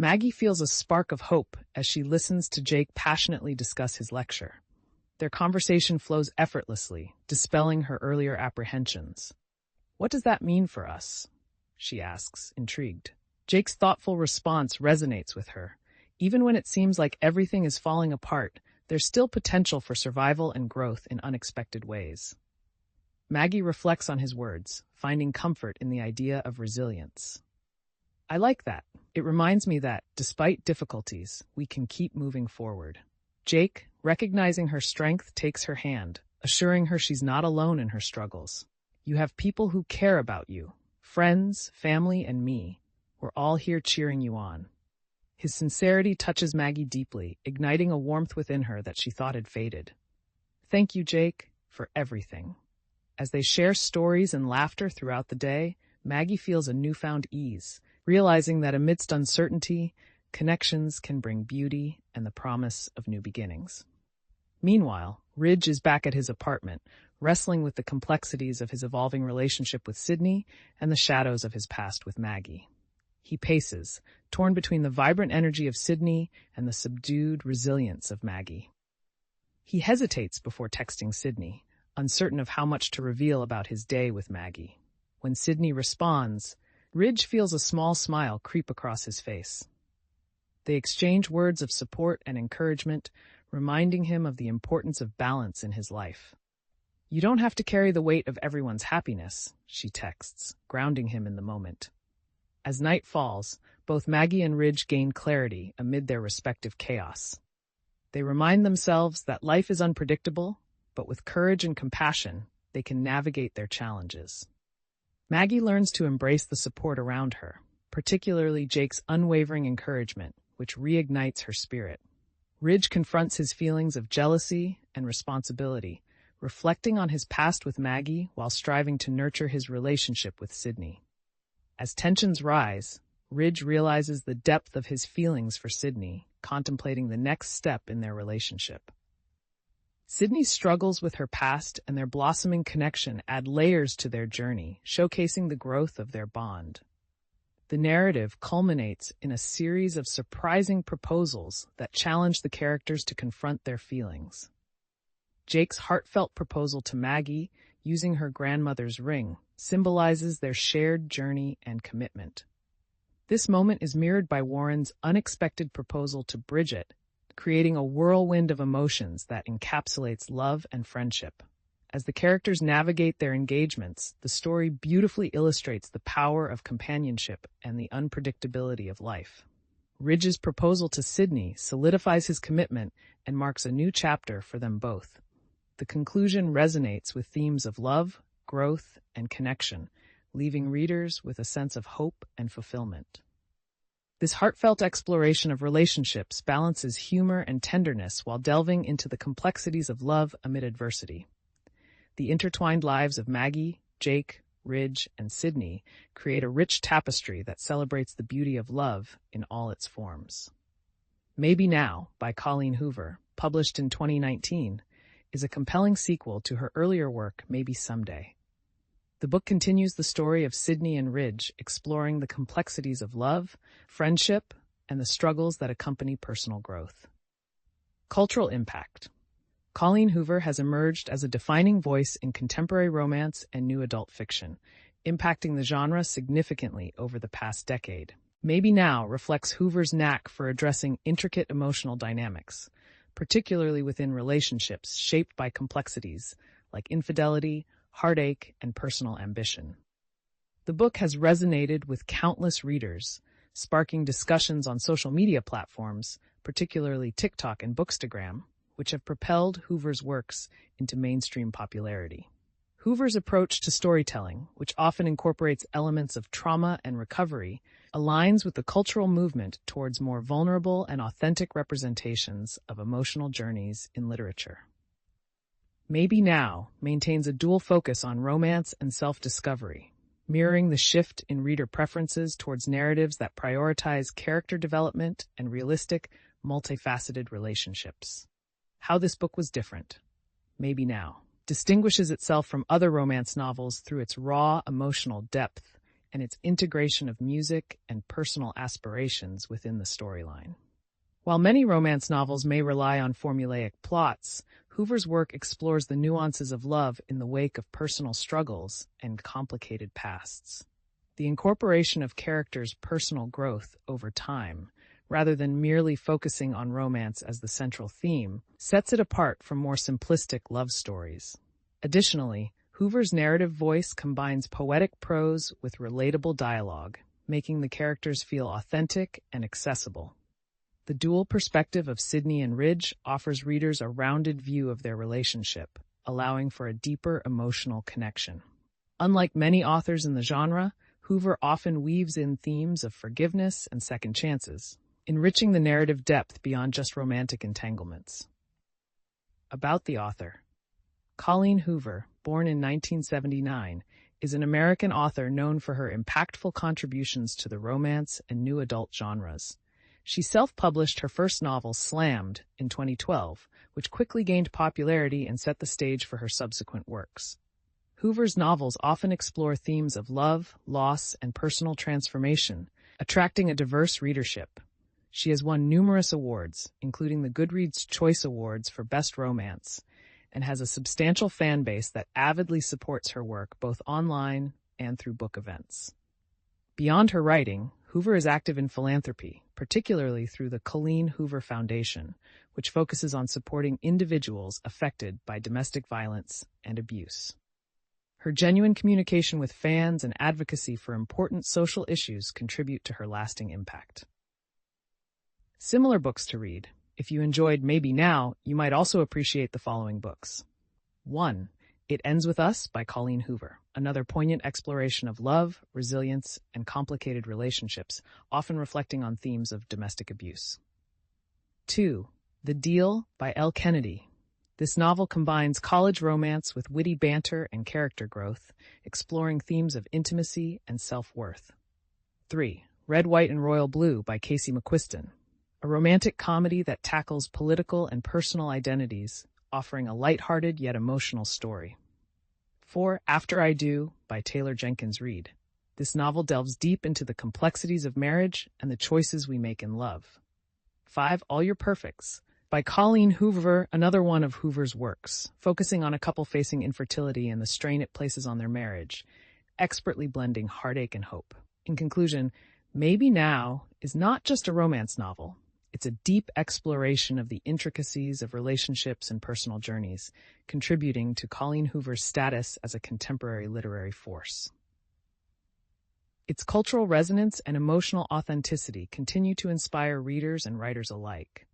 Maggie feels a spark of hope as she listens to Jake passionately discuss his lecture. Their conversation flows effortlessly, dispelling her earlier apprehensions. "What does that mean for us?" she asks, intrigued. Jake's thoughtful response resonates with her. Even when it seems like everything is falling apart, there's still potential for survival and growth in unexpected ways. Maggie reflects on his words, finding comfort in the idea of resilience. "I like that. It reminds me that, despite difficulties, we can keep moving forward." Jake, recognizing her strength, takes her hand, assuring her she's not alone in her struggles. "You have people who care about you. Friends, family, and me. We're all here cheering you on." His sincerity touches Maggie deeply, igniting a warmth within her that she thought had faded. "Thank you, Jake, for everything." As they share stories and laughter throughout the day, Maggie feels a newfound ease, realizing that amidst uncertainty, connections can bring beauty and the promise of new beginnings. Meanwhile, Ridge is back at his apartment, wrestling with the complexities of his evolving relationship with Sydney and the shadows of his past with Maggie. He paces, torn between the vibrant energy of Sydney and the subdued resilience of Maggie. He hesitates before texting Sydney, uncertain of how much to reveal about his day with Maggie. When Sydney responds, Ridge feels a small smile creep across his face. They exchange words of support and encouragement, reminding him of the importance of balance in his life. "You don't have to carry the weight of everyone's happiness," she texts, grounding him in the moment. As night falls, both Maggie and Ridge gain clarity amid their respective chaos. They remind themselves that life is unpredictable, but with courage and compassion, they can navigate their challenges. Maggie learns to embrace the support around her, particularly Jake's unwavering encouragement, which reignites her spirit. Ridge confronts his feelings of jealousy and responsibility, reflecting on his past with Maggie while striving to nurture his relationship with Sydney. As tensions rise, Ridge realizes the depth of his feelings for Sydney, contemplating the next step in their relationship. Sydney's struggles with her past and their blossoming connection add layers to their journey, showcasing the growth of their bond. The narrative culminates in a series of surprising proposals that challenge the characters to confront their feelings. Jake's heartfelt proposal to Maggie, using her grandmother's ring, symbolizes their shared journey and commitment. This moment is mirrored by Warren's unexpected proposal to Bridget, creating a whirlwind of emotions that encapsulates love and friendship. As the characters navigate their engagements, the story beautifully illustrates the power of companionship and the unpredictability of life. Ridge's proposal to Sydney solidifies his commitment and marks a new chapter for them both. The conclusion resonates with themes of love, growth, and connection, leaving readers with a sense of hope and fulfillment. This heartfelt exploration of relationships balances humor and tenderness while delving into the complexities of love amid adversity. The intertwined lives of Maggie, Jake, Ridge, and Sydney create a rich tapestry that celebrates the beauty of love in all its forms. Maybe Now, by Colleen Hoover, published in 2019, is a compelling sequel to her earlier work, Maybe Someday. The book continues the story of Sydney and Ridge, exploring the complexities of love, friendship, and the struggles that accompany personal growth. Cultural impact. Colleen Hoover has emerged as a defining voice in contemporary romance and new adult fiction, impacting the genre significantly over the past decade. Maybe Now reflects Hoover's knack for addressing intricate emotional dynamics, particularly within relationships shaped by complexities like infidelity, heartache, and personal ambition. The book has resonated with countless readers, sparking discussions on social media platforms, particularly TikTok and Bookstagram, which have propelled Hoover's works into mainstream popularity. Hoover's approach to storytelling, which often incorporates elements of trauma and recovery, aligns with the cultural movement towards more vulnerable and authentic representations of emotional journeys in literature. Maybe Now maintains a dual focus on romance and self-discovery, mirroring the shift in reader preferences towards narratives that prioritize character development and realistic, multifaceted relationships. How this book was different. Maybe Now distinguishes itself from other romance novels through its raw emotional depth and its integration of music and personal aspirations within the storyline. While many romance novels may rely on formulaic plots, Hoover's work explores the nuances of love in the wake of personal struggles and complicated pasts. The incorporation of characters' personal growth over time, rather than merely focusing on romance as the central theme, sets it apart from more simplistic love stories. Additionally, Hoover's narrative voice combines poetic prose with relatable dialogue, making the characters feel authentic and accessible. The dual perspective of Sydney and Ridge offers readers a rounded view of their relationship, allowing for a deeper emotional connection. Unlike many authors in the genre, Hoover often weaves in themes of forgiveness and second chances, enriching the narrative depth beyond just romantic entanglements. About the author. Colleen Hoover, born in 1979, is an American author known for her impactful contributions to the romance and new adult genres. She self-published her first novel, Slammed, in 2012, which quickly gained popularity and set the stage for her subsequent works. Hoover's novels often explore themes of love, loss, and personal transformation, attracting a diverse readership. She has won numerous awards, including the Goodreads Choice Awards for Best Romance, and has a substantial fan base that avidly supports her work both online and through book events. Beyond her writing, Hoover is active in philanthropy, particularly through the Colleen Hoover Foundation, which focuses on supporting individuals affected by domestic violence and abuse. Her genuine communication with fans and advocacy for important social issues contribute to her lasting impact. Similar books to read. If you enjoyed Maybe Now, you might also appreciate the following books. 1. It Ends With Us by Colleen Hoover, another poignant exploration of love, resilience, and complicated relationships, often reflecting on themes of domestic abuse. 2. The Deal by L. Kennedy. This novel combines college romance with witty banter and character growth, exploring themes of intimacy and self-worth. 3. Red, White, and Royal Blue by Casey McQuiston, a romantic comedy that tackles political and personal identities, offering a lighthearted yet emotional story. 4. After I Do by Taylor Jenkins Reid. This novel delves deep into the complexities of marriage and the choices we make in love. 5. All Your Perfects by Colleen Hoover, another one of Hoover's works, focusing on a couple facing infertility and the strain it places on their marriage, expertly blending heartache and hope. In conclusion, Maybe Now is not just a romance novel. It's a deep exploration of the intricacies of relationships and personal journeys, contributing to Colleen Hoover's status as a contemporary literary force. Its cultural resonance and emotional authenticity continue to inspire readers and writers alike.